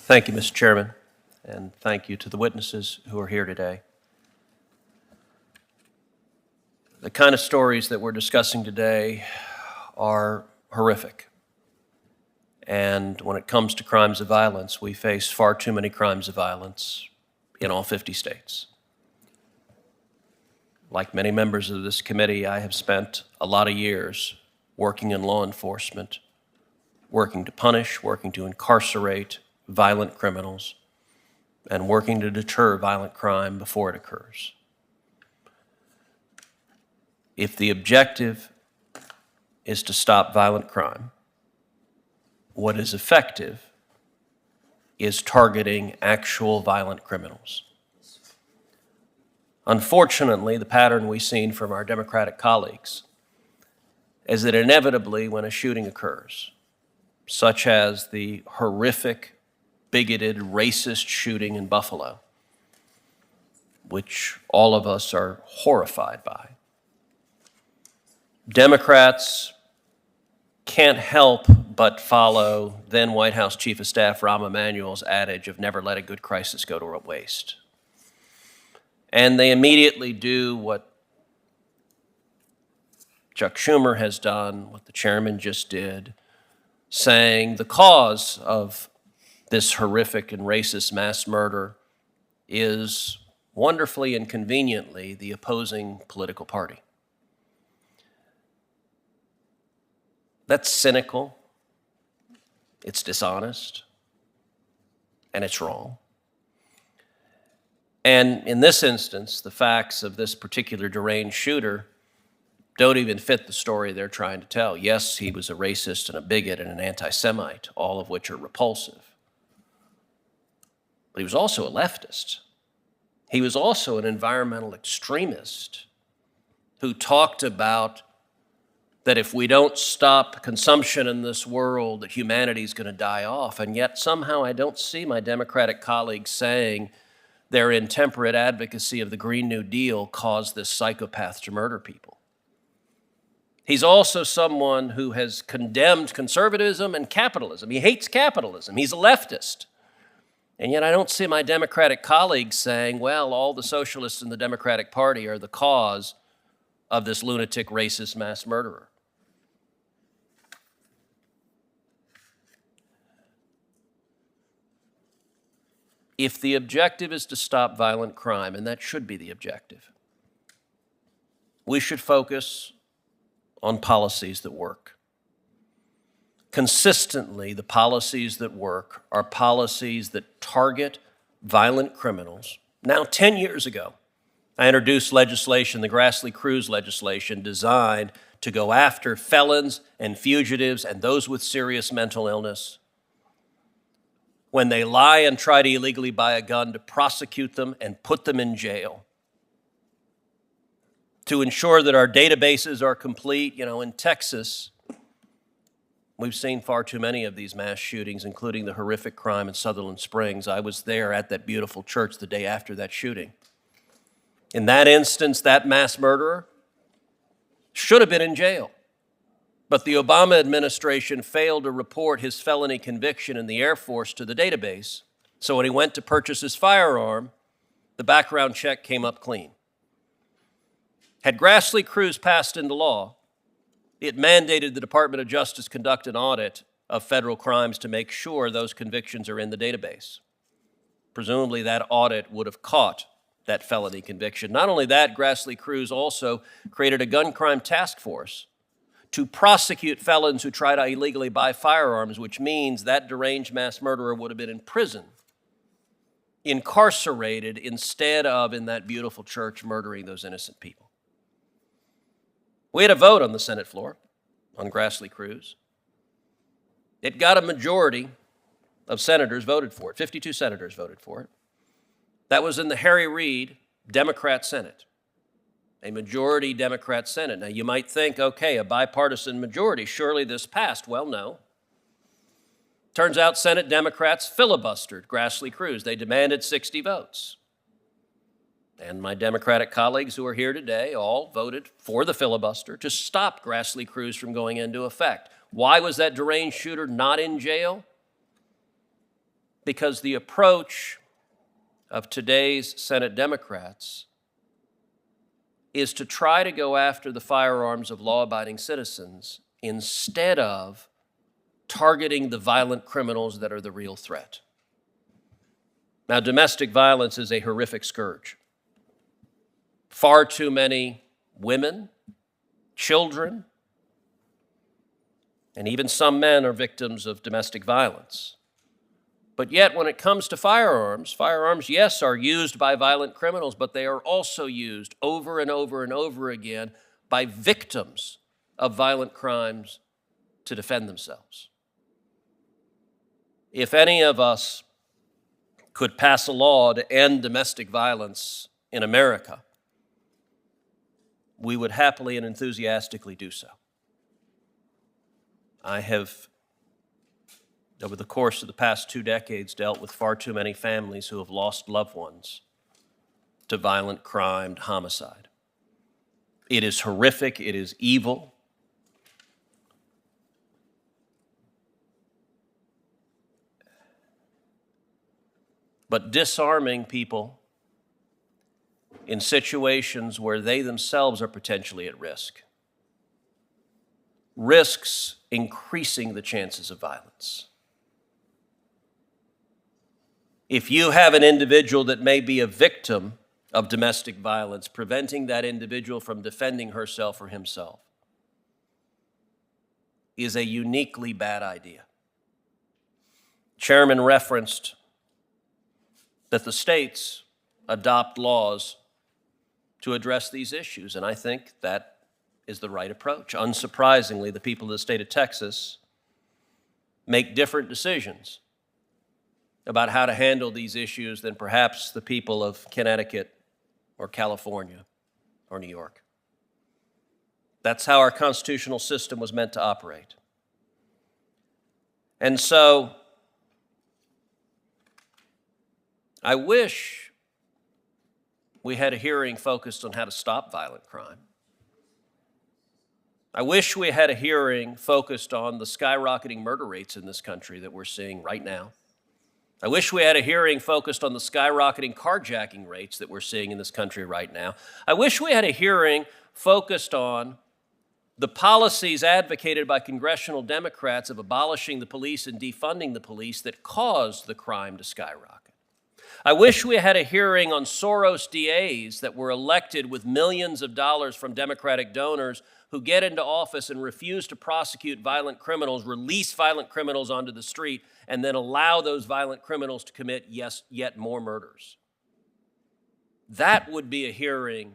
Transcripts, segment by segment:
Thank you, Mr. Chairman, and thank you to the witnesses who are here today. The kind of stories that we're discussing today are horrific. And when it comes to crimes of violence, we face far too many crimes of violence in all 50 states. Like many members of this committee, I have spent a lot of years working in law enforcement, working to punish, working to incarcerate violent criminals, and working to deter violent crime before it occurs. If the objective is to stop violent crime, what is effective is targeting actual violent criminals. Unfortunately, the pattern we've seen from our Democratic colleagues is that inevitably when a shooting occurs, such as the horrific, bigoted, racist shooting in Buffalo, which all of us are horrified by, Democrats can't help but follow then White House Chief of Staff Rahm Emanuel's adage of never let a good crisis go to waste. And they immediately do what Chuck Schumer has done, what the chairman just did, saying the cause of this horrific and racist mass murder is wonderfully and conveniently the opposing political party. That's cynical, it's dishonest, and it's wrong. And in this instance, the facts of this particular deranged shooter don't even fit the story they're trying to tell. Yes, he was a racist and a bigot and an anti-Semite, all of which are repulsive. But he was also a leftist. He was also an environmental extremist who talked about that if we don't stop consumption in this world, that humanity is going to die off. And yet somehow I don't see my Democratic colleagues saying their intemperate advocacy of the Green New Deal caused this psychopath to murder people. He's also someone who has condemned conservatism and capitalism. He hates capitalism. He's a leftist. And yet I don't see my Democratic colleagues saying, well, all the socialists in the Democratic Party are the cause of this lunatic, racist mass murderer. If the objective is to stop violent crime, and that should be the objective, we should focus on policies that work. Consistently, the policies that work are policies that target violent criminals. Now, 10 years ago, I introduced legislation, the Grassley-Cruz legislation, designed to go after felons and fugitives and those with serious mental illness. When they lie and try to illegally buy a gun, to prosecute them and put them in jail. To ensure that our databases are complete. You know, in Texas, we've seen far too many of these mass shootings, including the horrific crime in Sutherland Springs. I was there at that beautiful church the day after that shooting. In that instance, that mass murderer should have been in jail. But the Obama administration failed to report his felony conviction in the Air Force to the database. So when he went to purchase his firearm, the background check came up clean. Had Grassley-Cruz passed into law, it mandated the Department of Justice conduct an audit of federal crimes to make sure those convictions are in the database. Presumably that audit would have caught that felony conviction. Not only that, Grassley-Cruz also created a gun crime task force to prosecute felons who try to illegally buy firearms, which means that deranged mass murderer would have been in prison, incarcerated, instead of in that beautiful church murdering those innocent people. We had a vote on the Senate floor on Grassley-Cruz. It got a majority of senators voted for it. 52 senators voted for it. That was in the Harry Reid Democrat Senate, a majority Democrat Senate. Now you might think, okay, a bipartisan majority, surely this passed. Well, no. Turns out Senate Democrats filibustered Grassley-Cruz. They demanded 60 votes. And my Democratic colleagues who are here today all voted for the filibuster to stop Grassley-Cruz from going into effect. Why was that deranged shooter not in jail? because the approach of today's Senate Democrats is to try to go after the firearms of law-abiding citizens instead of targeting the violent criminals that are the real threat. Now, domestic violence is a horrific scourge. Far too many women, children, and even some men are victims of domestic violence. But yet, when it comes to firearms, yes, are used by violent criminals, but they are also used over and over and over again by victims of violent crimes to defend themselves. If any of us could pass a law to end domestic violence in America, we would happily and enthusiastically do so. I have, over the course of the past 2 decades, dealt with far too many families who have lost loved ones to violent crime, homicide. It is horrific, it is evil. But disarming people in situations where they themselves are potentially at risk risks increasing the chances of violence. If you have an individual that may be a victim of domestic violence, preventing that individual from defending herself or himself is a uniquely bad idea. Chairman referenced that the states adopt laws to address these issues, and I think that is the right approach. Unsurprisingly, the people of the state of Texas make different decisions about how to handle these issues than perhaps the people of Connecticut or California or New York. That's how our constitutional system was meant to operate. And so, I wish we had a hearing focused on how to stop violent crime. I wish we had a hearing focused on the skyrocketing murder rates in this country that we're seeing right now. I wish we had a hearing focused on the skyrocketing carjacking rates that we're seeing in this country right now. I wish we had a hearing focused on the policies advocated by congressional Democrats of abolishing the police and defunding the police that caused the crime to skyrocket. I wish we had a hearing on Soros DAs that were elected with millions of dollars from Democratic donors who get into office and refuse to prosecute violent criminals, release violent criminals onto the street, and then allow those violent criminals to commit yet more murders. That would be a hearing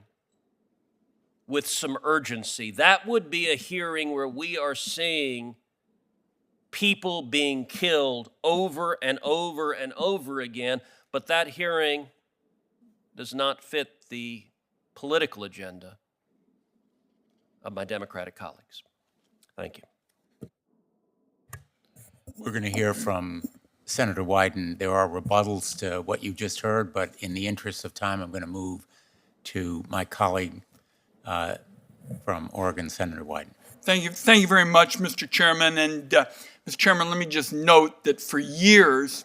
with some urgency. That would be a hearing where we are seeing people being killed over and over and over again, but that hearing does not fit the political agenda of my Democratic colleagues. Thank you. We're going to hear from Senator Wyden. There are rebuttals to what you just heard, but in the interest of time, I'm going to move to my colleague from Oregon, Senator Wyden. Thank you very much, Mr. Chairman. And Mr. Chairman, let me just note that for years,